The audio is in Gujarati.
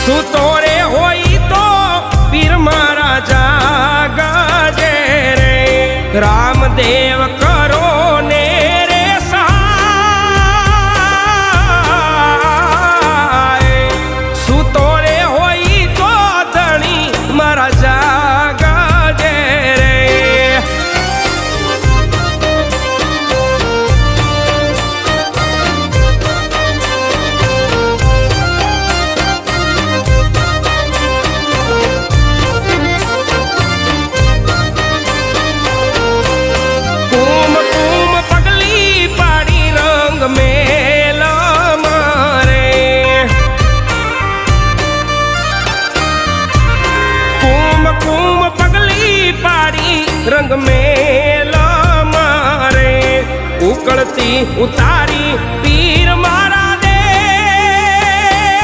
સૂતો રે હોય તો પીર મારા જાગજે રે રામદેવ કરો ને રે સહાય સૂતો રે હોય તો ધણી મારા જાગજે રે रंग मेला मारे उकड़ती उतारी